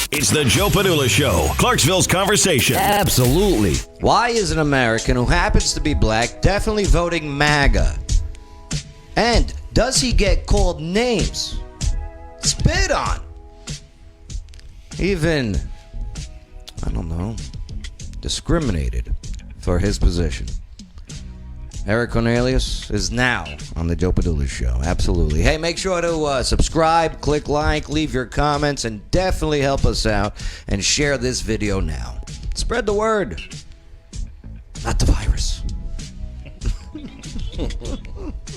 It's the Joe Padula Show, Clarksville's conversation. Absolutely. Why is an American who happens to be black definitely voting MAGA? And does he get called names? Spit on? Even, I don't know, discriminated for his position? Eric Cornelius is now on the Joe Padula Show. Absolutely. Hey, make sure to subscribe, click like, leave your comments, and definitely help us out and share this video now. Spread the word. Not the virus.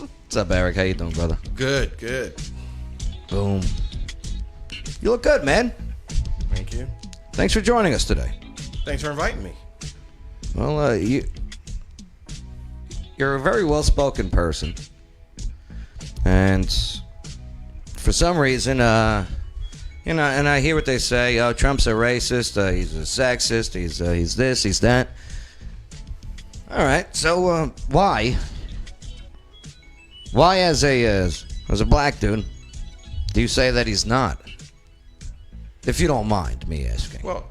What's up, Eric? How you doing, brother? Good, good. Boom. You look good, man. Thank you. Thanks for joining us today. Thanks for inviting me. Well, you're a very well-spoken person, and for some reason, and I hear what they say. Oh, Trump's a racist. He's a sexist. He's this. He's that. All right. So why as a black dude, do you say that he's not? If you don't mind me asking. Well,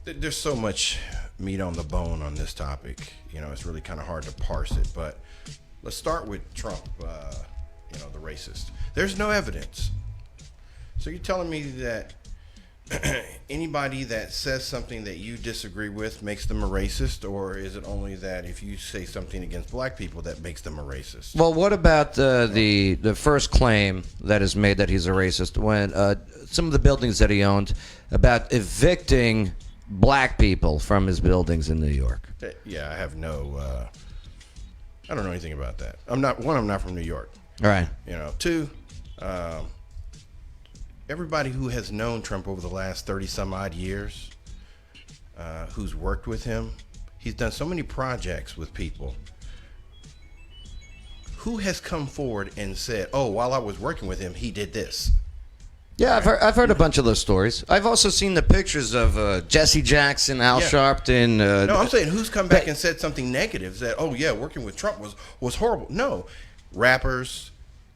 there's so much meat on the bone on this topic. It's really kind of hard to parse it. But let's start with Trump, the racist. There's no evidence. So you're telling me that anybody that says something that you disagree with makes them a racist? Or is it only that if you say something against black people that makes them a racist? Well, what about the first claim that is made that he's a racist when some of the buildings that he owned about evicting black people from his buildings in New York? Yeah, I have I don't know anything about that. I'm not from New York. All right. Two, everybody who has known Trump over the last 30 some odd years, who's worked with him, he's done so many projects with people. Who has come forward and said, "Oh, while I was working with him, he did this"? Yeah, I've heard a bunch of those stories. I've also seen the pictures of Jesse Jackson, Al Sharpton. No, I'm saying who's come back and said something negative, that, "Oh yeah, working with Trump was horrible." No, rappers,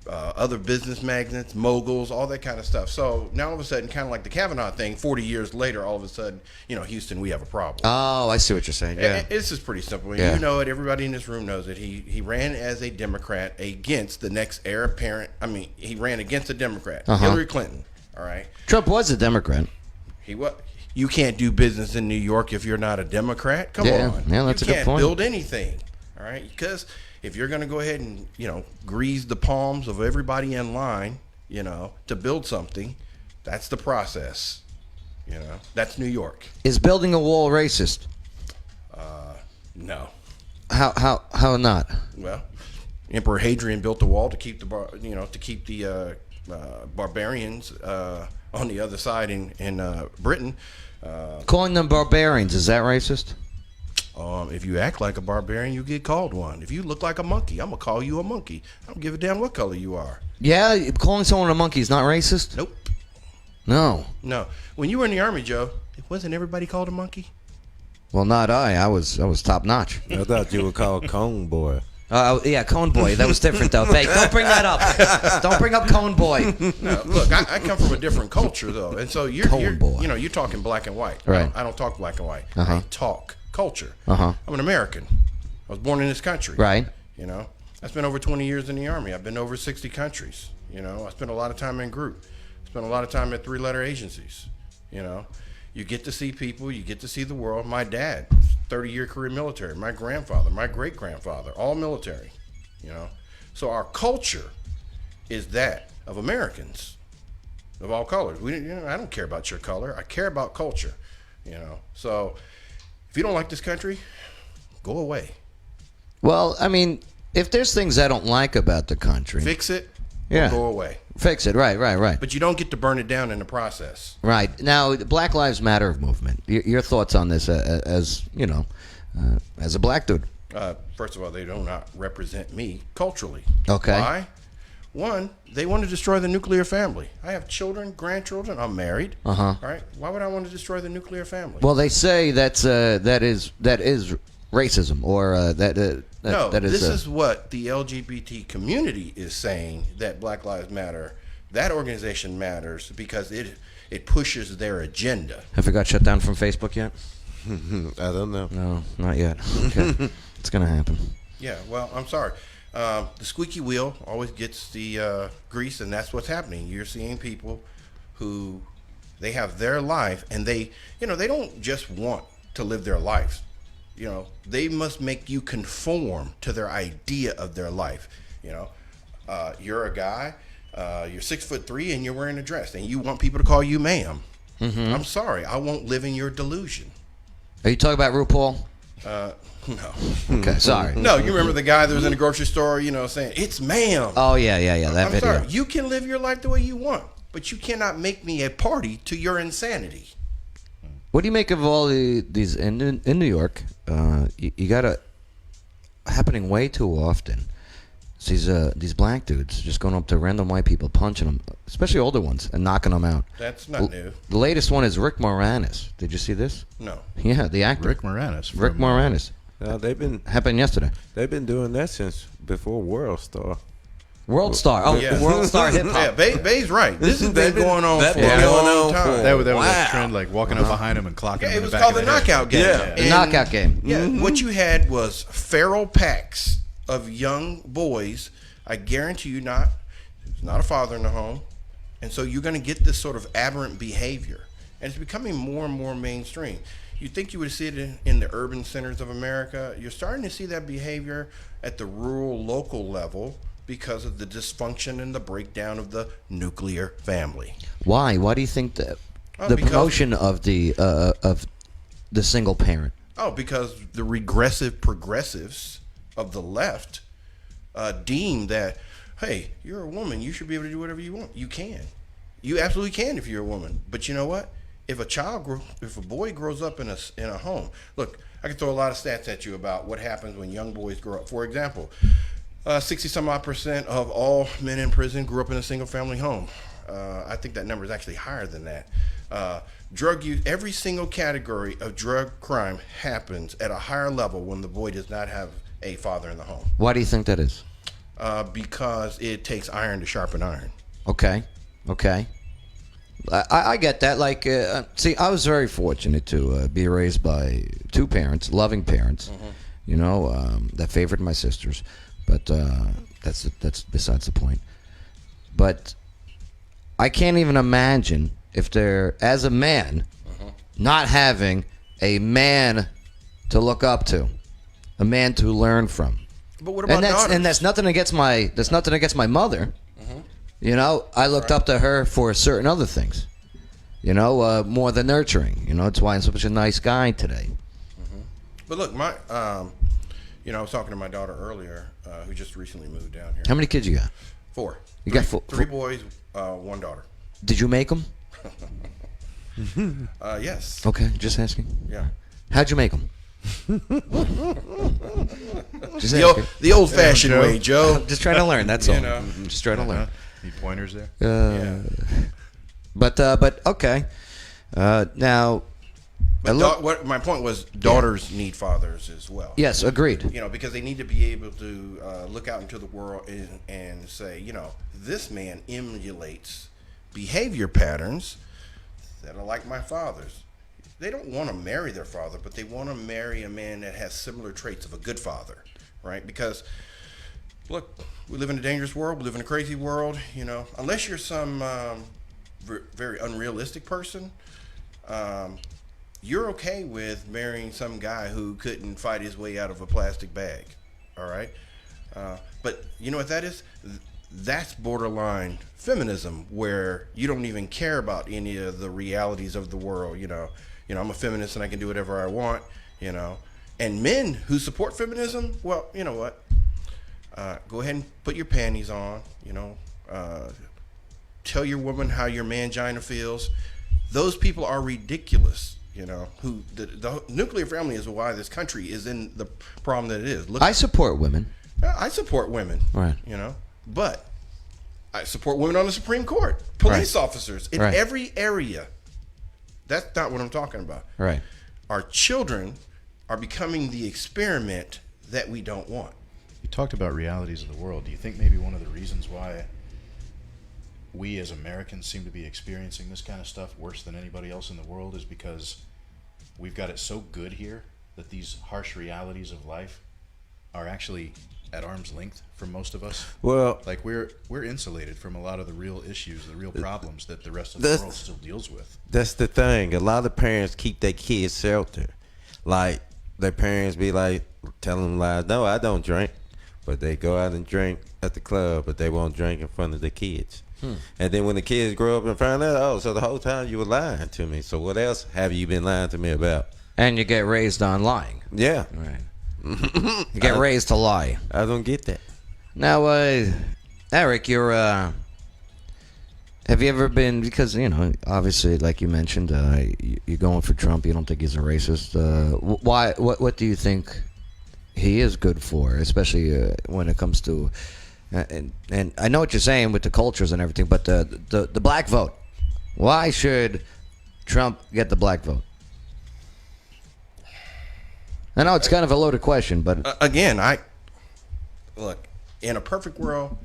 other business magnates, moguls, all that kind of stuff. So now all of a sudden, kind of like the Kavanaugh thing, 40 years later, all of a sudden, Houston, we have a problem. Oh, I see what you're saying. Yeah, this is pretty simple. Yeah. You know it. Everybody in this room knows it. He ran as a Democrat against the next heir apparent. I mean, he ran against a Democrat, Hillary Clinton. All right. Trump was a Democrat. You can't do business in New York if you're not a Democrat. Come on. Yeah, that's a good point. You can't build anything. All right, because if you're going to go ahead and grease the palms of everybody in line, to build something, that's the process. That's New York. Is building a wall racist? No. How not? Well, Emperor Hadrian built the wall to keep the barbarians on the other side in Britain. Calling them barbarians, is that racist? If you act like a barbarian, you get called one. If you look like a monkey, I'm going to call you a monkey. I don't give a damn what color you are. Yeah, calling someone a monkey is not racist? Nope. No. When you were in the Army, Joe, wasn't everybody called a monkey? Well, not I. I was top notch. I thought you were called Cone Boy. Yeah, Cone Boy. That was different, though. Hey, don't bring that up. Don't bring up Cone Boy. No, look, I come from a different culture, though, and so you're you're talking black and white. Right. I don't talk black and white. I talk culture. I'm an American. I was born in this country. Right. I spent over 20 years in the Army. I've been to over 60 countries. I spent a lot of time in group. I spent a lot of time at 3-letter agencies. You get to see people. You get to see the world. My dad, 30-year career military. My grandfather, my great-grandfather, all military. So our culture is that of Americans of all colors. I don't care about your color. I care about culture. So if you don't like this country, go away. Well, I mean, if there's things I don't like about the country, fix it. Yeah. Or go away. Fix it. Right. But you don't get to burn it down in the process. Right. Now, the Black Lives Matter movement. Your thoughts on this as a black dude? First of all, they do not represent me culturally. Okay. Why? One, they want to destroy the nuclear family. I have children, grandchildren. I'm married. All right. Why would I want to destroy the nuclear family? Well, they say that is racism, or that is. This is what the LGBT community is saying, that Black Lives Matter, that organization matters because it it pushes their agenda. Have it got shut down from Facebook yet? I don't know. No, not yet. Okay. It's going to happen. Yeah, well, I'm sorry. The squeaky wheel always gets the grease, and that's what's happening. You're seeing people who they have their life, and they don't just want to live their life. They must make you conform to their idea of their life. You're a guy, you're 6'3", and you're wearing a dress, and you want people to call you ma'am. Mm-hmm. I'm sorry, I won't live in your delusion. Are you talking about RuPaul? No. Okay, sorry. No, you remember the guy that was in the grocery store, saying, "It's ma'am." Oh, yeah. That I'm video. sorry. You can live your life the way you want, but you cannot make me a party to your insanity. What do you make of all these in New York? You got it happening way too often. These black dudes just going up to random white people, punching them, especially older ones, and knocking them out. That's not new. The latest one is Rick Moranis. Did you see this? No. Yeah, the actor. Rick Moranis. Rick Moranis. Happened yesterday. They've been doing that since before World Star. World Star. Oh, Yeah. World Star hip Yeah, hop. Bay's right. This has been going on that for been a going long on time. That was Wow. that trend, like walking up behind him and clocking him Yeah, in it the was back called of the the head. knockout game. Yeah. The knockout game. Yeah, what you had was feral packs of young boys. I guarantee you there's not a father in the home. And so you're going to get this sort of aberrant behavior. And it's becoming more and more mainstream. You think you would see it in the urban centers of America. You're starting to see that behavior at the rural, local level because of the dysfunction and the breakdown of the nuclear family. Why? Why do you think that the because- promotion of the single parent? Oh, because the regressive progressives of the left deem that, hey, you're a woman, you should be able to do whatever you want. You can. You absolutely can if you're a woman. But you know what? If a boy grows up in a home, look, I can throw a lot of stats at you about what happens when young boys grow up. For example, 60-some-odd% of all men in prison grew up in a single-family home. I think that number is actually higher than that. Drug use, every single category of drug crime happens at a higher level when the boy does not have a father in the home. Why do you think that is? Because it takes iron to sharpen iron. Okay. I get that. Like, see, I was very fortunate to be raised by two parents, loving parents, that favored my sisters. But that's besides the point. But I can't even imagine if they're, as a man, not having a man to look up to, a man to learn from. But what about daughters? And that's nothing against my mother. I looked up to her for certain other things. More than nurturing. It's why I'm such a nice guy today. But look, I was talking to my daughter earlier, who just recently moved down here. How many kids you got? 4. You got four? Three boys, 1 daughter. Did you make them? Yes. Okay, just asking. Yeah. How'd you make them? Just The, asking. the old-fashioned Joe. way, Joe. Just trying to learn. That's all. You know. Just trying to learn. Need pointers there? Yeah. But okay. Now, What my point was, daughters need fathers as well. yes, agreed. Because they need to be able to look out into the world and say, this man emulates behavior patterns that are like my father's. They don't want to marry their father, but they want to marry a man that has similar traits of a good father, right? Because, look, we live in a dangerous world. We live in a crazy world. Unless you're some very unrealistic person, you're okay with marrying some guy who couldn't fight his way out of a plastic bag, all right? But you know what that is? That's borderline feminism, where you don't even care about any of the realities of the world. I'm a feminist and I can do whatever I want. And men who support feminism, well, you know what? Go ahead and put your panties on. Tell your woman how your mangina feels. Those people are ridiculous. Who the nuclear family is why this country is in the problem that it is. Look, I support women. I support women. Right. But I support women on the Supreme Court, police Right. officers in Right. every area. That's not what I'm talking about. Right. Our children are becoming the experiment that we don't want. You talked about realities of the world. Do you think maybe one of the reasons why we as Americans seem to be experiencing this kind of stuff worse than anybody else in the world is because we've got it so good here that these harsh realities of life are actually at arm's length for most of us. Well, Like we're insulated from a lot of the real issues, the real problems that the rest of the That's- world still deals with. that's the thing. A lot of parents keep their kids sheltered. Like, their parents be like, telling them lies. No, I don't drink. But they go out and drink at the club, but they won't drink in front of the kids. And then when the kids grow up and find out, oh, so the whole time you were lying to me. So what else have you been lying to me about? And you get raised on lying. Yeah, Right. You get raised to lie. I don't get that. Now, Eric, you're. Have you ever been? Because obviously, like you mentioned, you're going for Trump. You don't think he's a racist. Why? What do you think he is good for? Especially when it comes to, and I know what you're saying with the cultures and everything, but the black vote. Why should Trump get the black vote? I know it's kind of a loaded question, but Again, look, in a perfect world,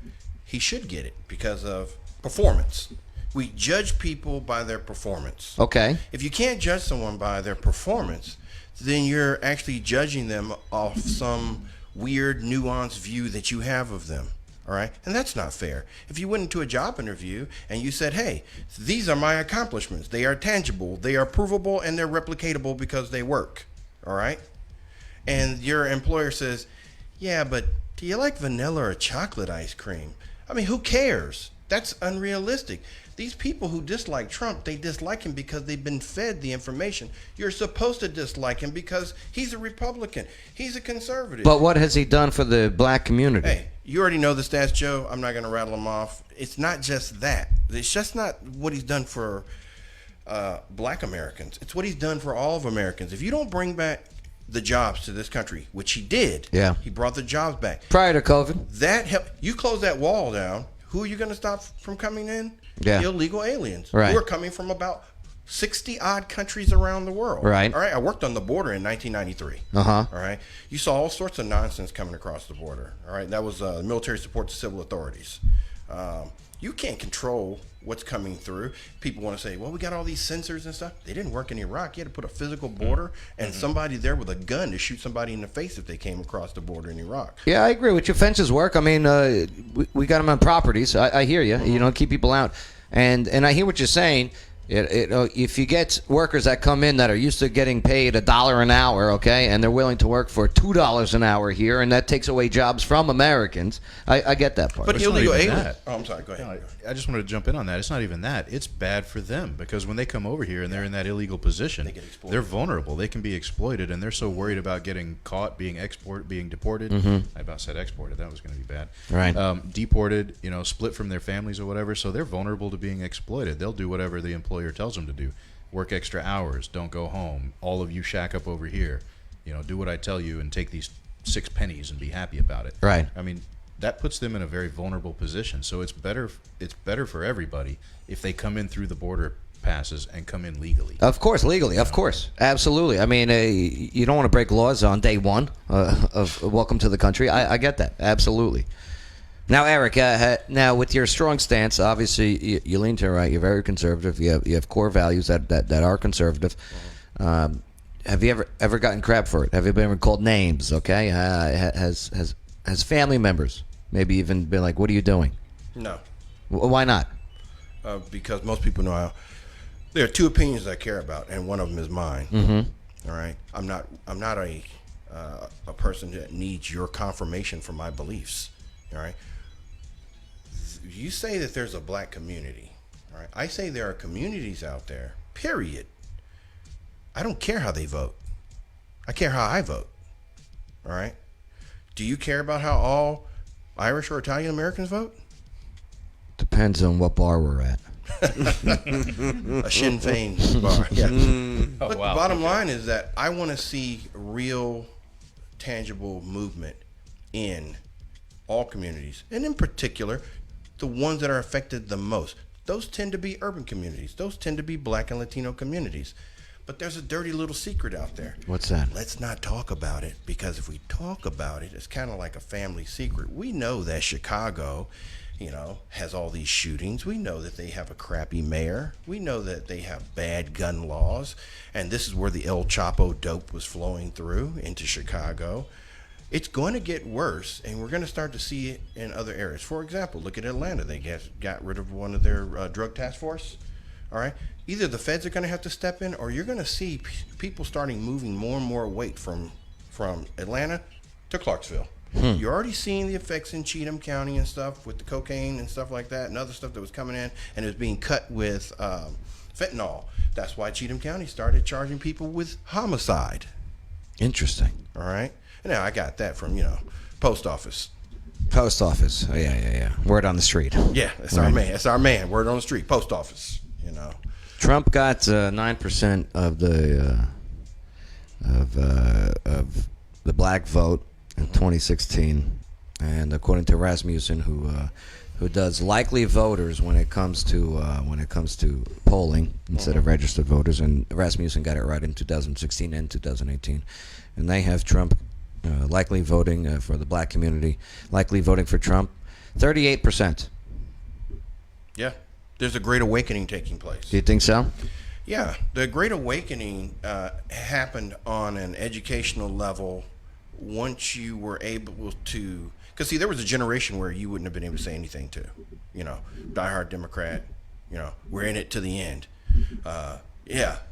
he should get it because of performance. We judge people by their performance. okay. If you can't judge someone by their performance, then you're actually judging them off some weird, nuanced view that you have of them. All right? And that's not fair. If you went into a job interview and you said, hey, these are my accomplishments, they are tangible, they are provable, and they're replicatable because they work. All right? And your employer says, yeah, but do you like vanilla or chocolate ice cream? I mean, who cares? That's unrealistic. These people who dislike Trump, they dislike him because they've been fed the information. You're supposed to dislike him because he's a Republican. He's a conservative. But what has he done for the black community? Hey, you already know the stats, Joe. I'm not going to rattle them off. It's not just that. It's just not what he's done for black Americans. It's what he's done for all of Americans. If you don't bring back the jobs to this country, which he did, Yeah. he brought the jobs back. Prior to COVID? That help. You close that wall down. Who are you going to stop from coming in? Yeah. The illegal aliens. Right. Who are coming from about 60 odd countries around the world. Right. All right. I worked on the border in 1993. Uh-huh. All right. You saw all sorts of nonsense coming across the border. All right. That was military support to civil authorities. You can't control what's coming through. People want to say, well, we got all these sensors and stuff. They didn't work in Iraq. You had to put a physical border and somebody there with a gun to shoot somebody in the face if they came across the border in Iraq. Yeah, I agree with you. Fences work. I mean, we got them on properties. I hear you. You know, keep people out. And I hear what you're saying. If you get workers that come in that are used to getting paid $1 an hour, okay, and they're willing to work for $2 an hour here, and that takes away jobs from Americans, I get that part. But it's not illegal even aliens. that. Oh, I'm sorry. Go ahead. I just wanted to jump in on that. It's not even that. It's bad for them because when they come over here and they're in that illegal position, get exploited. they're vulnerable. They can be exploited, and they're so worried about getting caught, being deported. I about said exported. That was going to be bad. Right. Deported, split from their families or whatever. So they're vulnerable to being exploited. They'll do whatever the employer tells them to do. Work extra hours. Don't go home. All of you shack up over here. Do what I tell you and take these 6 pennies and be happy about it. Right. I mean, that puts them in a very vulnerable position. So it's better for everybody if they come in through the border passes and come in legally. Of course, legally. Of course. Absolutely. I mean, you don't want to break laws on day one of welcome to the country. I get that. Absolutely. Now, Eric, now with your strong stance, obviously you lean to the right. You're very conservative. You have core values that are conservative. Have you ever gotten crap for it? Have you been called names? Okay, has family members maybe even been like, "What are you doing?" No. Why not? Because most people know how. There are two opinions I care about, and one of them is mine. Mm-hmm. All right, I'm not a person that needs your confirmation for my beliefs. All right, you say that there's a black community. All right, I say there are communities out there. Period. I don't care how they vote. I care how I vote. All right. Do you care about how all Irish or Italian Americans vote? Depends on what bar we're at. A Sinn Féin bar. Yeah. But wow. the bottom line is that I want to see real, tangible movement in all communities, and in particular, the ones that are affected the most. Those tend to be urban communities. Those tend to be Black and Latino communities. But there's a dirty little secret out there. What's that? Let's not talk about it, because if we talk about it, it's kind of like a family secret. We know that Chicago has all these shootings. We know that they have a crappy mayor. We know that they have bad gun laws. And this is where the El Chapo dope was flowing through into Chicago. It's going to get worse, and we're going to start to see it in other areas. For example, look at Atlanta. They got rid of one of their drug task force. All right. Either the feds are going to have to step in, or you're going to see people starting moving more and more weight from Atlanta to Clarksville. You're already seeing the effects in Cheatham County and stuff with the cocaine and stuff like that and other stuff that was coming in, and it was being cut with fentanyl. That's why Cheatham County started charging people with homicide. Interesting. All right. And now I got that from, post office. Post office. Oh, yeah. Word on the street. Yeah, that's our man. That's our man. Word on the street. Post office. Trump got 9% of the black vote in 2016, and according to Rasmussen, who does likely voters when it comes to polling instead of registered voters, and Rasmussen got it right in 2016 and 2018, and they have Trump likely voting for the black community, likely voting for Trump, 38%. Yeah. There's a great awakening taking place. Do you think so? Yeah. The Great Awakening happened on an educational level once you were able to, because see, there was a generation where you wouldn't have been able to say anything to, diehard Democrat, we're in it to the end.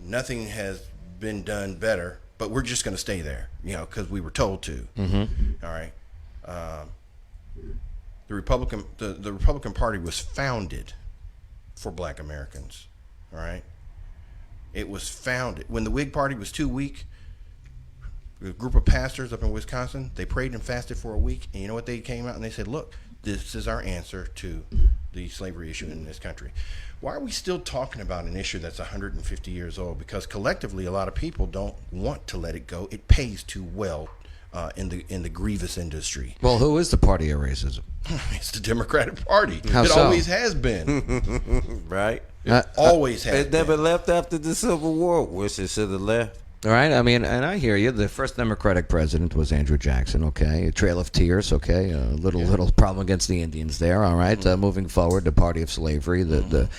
Nothing has been done better, but we're just going to stay there, because we were told to. All right. The Republican Party was founded for black Americans. All right. It was founded when the Whig Party was too weak. A group of pastors up in Wisconsin, they prayed and fasted for a week, and you know what they came out and they said, look, this is our answer to the slavery issue in this country. Why are we still talking about an issue that's 150 years old? Because collectively a lot of people don't want to let it go. It pays too well in the grievous industry. Well, who is the party of racism? It's the Democratic Party. How it so? Always has been. Right? Always has It been. never left after the Civil War. Wish it should have left. All right, I mean, and I hear you. The first Democratic president was Andrew Jackson. Okay, a Trail of Tears. Okay, a little problem against the Indians there. All right, moving forward, the party of slavery, the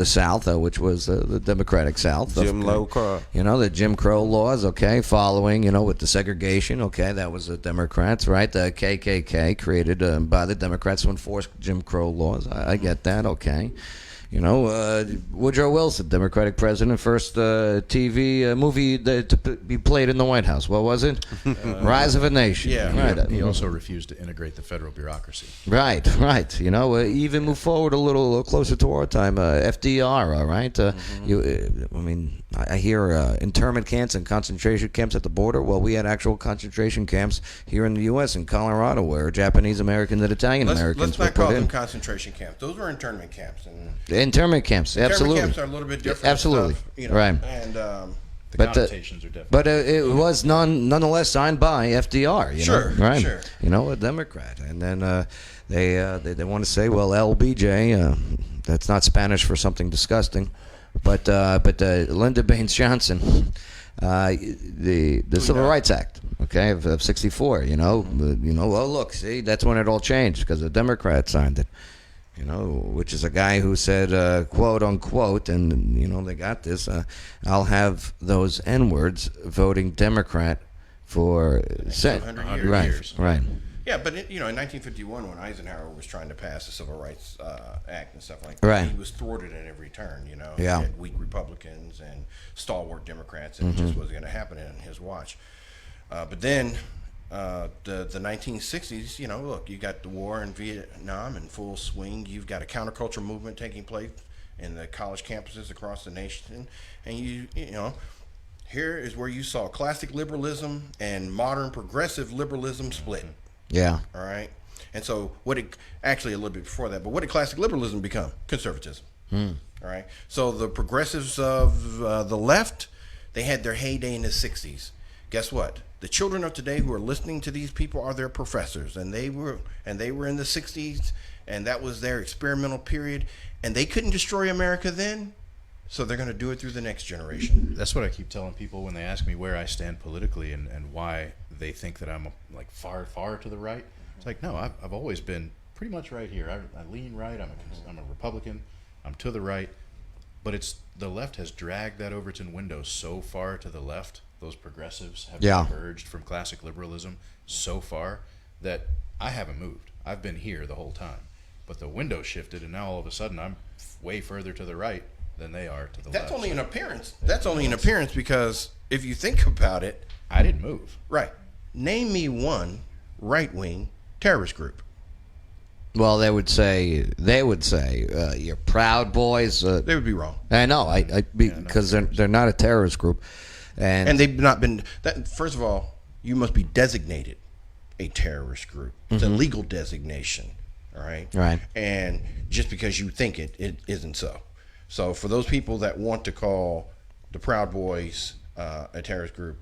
South, which was the Democratic South. Jim Crow. The Jim Crow laws. Okay, following with the segregation. Okay, that was the Democrats, right? The KKK created by the Democrats to enforce Jim Crow laws. I get that. Okay. Woodrow Wilson, Democratic president, first TV movie to be played in the White House. What was it? Rise of a Nation. Yeah. Right. He also refused to integrate the federal bureaucracy. Right. Even move forward a little closer to our time. FDR. All right. I hear internment camps and concentration camps at the border. Well, we had actual concentration camps here in the U.S. in Colorado, where Japanese Americans and Italian Americans Let's were not call put them in. concentration camps. Those were internment camps. And Internment camps, absolutely. Internment camps are a little bit different. Absolutely. Stuff, Right. And The But, connotations are different. But it was nonetheless signed by FDR. Sure, right? sure. A Democrat, and then they want to say, well, LBJ, that's not Spanish for something disgusting, but Lyndon Baines Johnson, the Civil Rights Act, okay, of '64. Well, look, see, that's when it all changed because the Democrats signed it. Which is a guy who said, quote unquote, and they got this. I'll have those N-words voting Democrat for 100 years. Right. Yeah, but in 1951, when Eisenhower was trying to pass the Civil Rights Act and stuff like that, Right. he was thwarted at every turn. Yeah. He had weak Republicans and stalwart Democrats, and it just wasn't going to happen in his watch. But then. The 1960s, look, you got the war in Vietnam in full swing. You've got a counterculture movement taking place in the college campuses across the nation. And here is where you saw classic liberalism and modern progressive liberalism split. Yeah. All right. And so actually a little bit before that, but what did classic liberalism become? Conservatism. All right. So the progressives of the left, they had their heyday in the 60s. Guess what? The children of today who are listening to these people are their professors, and they were in the 60s, and that was their experimental period, and they couldn't destroy America then, so they're going to do it through the next generation. That's what I keep telling people when they ask me where I stand politically and why they think that I'm far to the right. It's like, no, I've always been pretty much right here. I lean right. I'm a Republican. I'm to the right, but it's the left has dragged that Overton window so far to the left. Those progressives have diverged from classic liberalism so far that I haven't moved. I've been here the whole time, but the window shifted, and now all of a sudden I'm way further to the right than they are to the left. That's only an appearance. That's only an appearance because if you think about it, I didn't move. right? Name me one right-wing terrorist group. Well, they would say you're Proud Boys. They would be wrong. I know, because they're not a terrorist group, And they've not been. First of all, you must be designated a terrorist group. It's a legal designation. All right. Right. And just because you think it isn't so. So for those people that want to call the Proud Boys a terrorist group,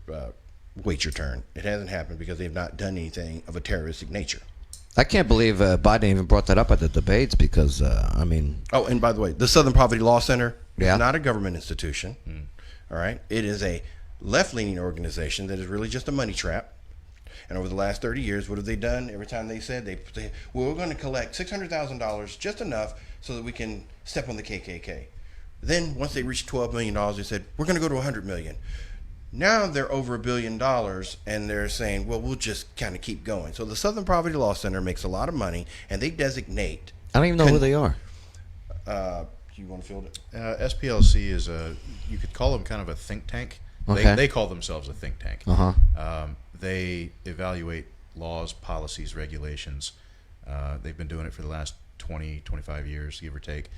wait your turn. It hasn't happened because they've not done anything of a terroristic nature. I can't believe Biden even brought that up at the debates because I mean. Oh, and by the way, the Southern Poverty Law Center Yeah. is not a government institution. All right. It is a left-leaning organization that is really just a money trap. And over the last 30 years, what have they done? Every time they said well, we're going to collect $600,000, just enough so that we can step on the KKK. Then once they reached $12 million, they said, we're going to go to $100 million. Now they're over $1 billion, and they're saying, well, we'll just kind of keep going. So the Southern Poverty Law Center makes a lot of money, and they designate. I don't even know who they are. You want to field it? SPLC is you could call them kind of a think tank. Okay. They call themselves a think tank. They evaluate laws, policies, regulations. They've been doing it for the last 20, 25 years, give or take.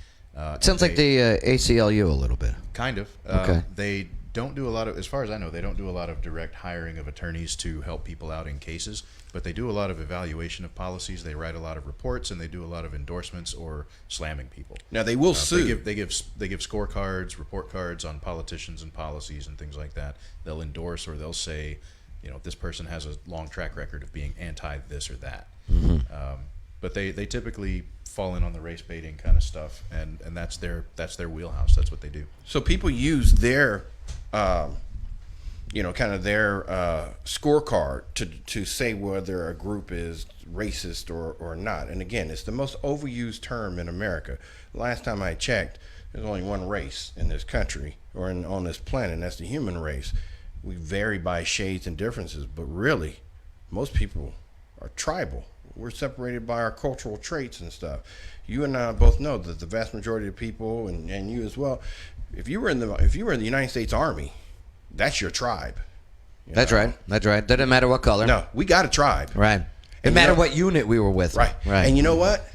Sounds like the ACLU a little bit. Kind of. Okay. They don't do a lot of, as far as I know, they don't do a lot of direct hiring of attorneys to help people out in cases, but they do a lot of evaluation of policies. They write a lot of reports, and they do a lot of endorsements or slamming people. Now, they will sue. They give scorecards, report cards on politicians and policies and things like that. They'll endorse, or they'll say, this person has a long track record of being anti this or that. But they typically fall in on the race baiting kind of stuff, and that's their wheelhouse. That's what they do. So people use their, kind of their scorecard to say whether a group is racist or not. And again, it's the most overused term in America. Last time I checked, there's only one race in this country or on this planet, and that's the human race. We vary by shades and differences, but really, most people are tribal. We're separated by our cultural traits and stuff. You and I both know that the vast majority of people, and you as well, if you were in the United States Army, that's your tribe. That's right. Doesn't matter what color. No, we got a tribe. Right. It matter what unit we were with. Right. Right. And you know what?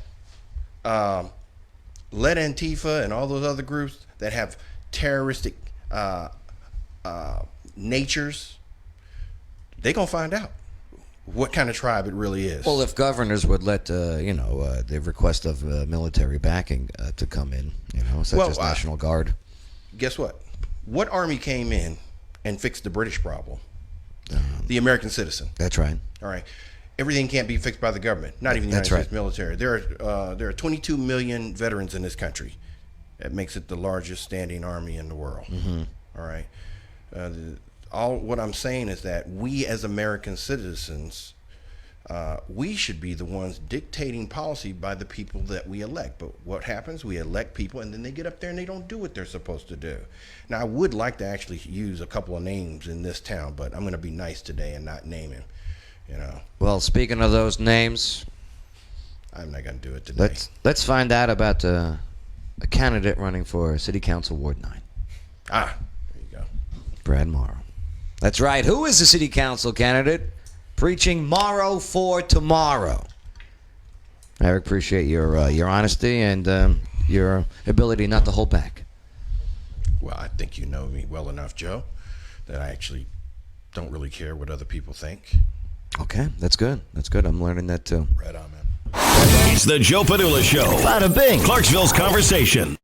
Let Antifa and all those other groups that have terroristic natures, they're going to find out what kind of tribe it really is. Well, if governors would let the request of military backing to come in, such as National Guard. Guess what? What army came in and fixed the British problem? The American citizen. That's right. All right. Everything can't be fixed by the government, not even the United States military. There are 22 million veterans in this country. That makes it the largest standing army in the world. All right. What I'm saying is that we as American citizens, we should be the ones dictating policy by the people that we elect. But what happens? We elect people, and then they get up there and they don't do what they're supposed to do. Now, I would like to actually use a couple of names in this town, but I'm going to be nice today and not name him. Well, speaking of those names, I'm not going to do it today. Let's find out about a candidate running for City Council Ward 9. There you go. Brad Morrow. That's right. Who is the City Council candidate preaching Morrow for tomorrow? Eric, appreciate your honesty and your ability not to hold back. Well, I think you know me well enough, Joe, that I actually don't really care what other people think. Okay, that's good. I'm learning that too. Right on, man. It's the Joe Padula Show. Bada bing. Clarksville's conversation.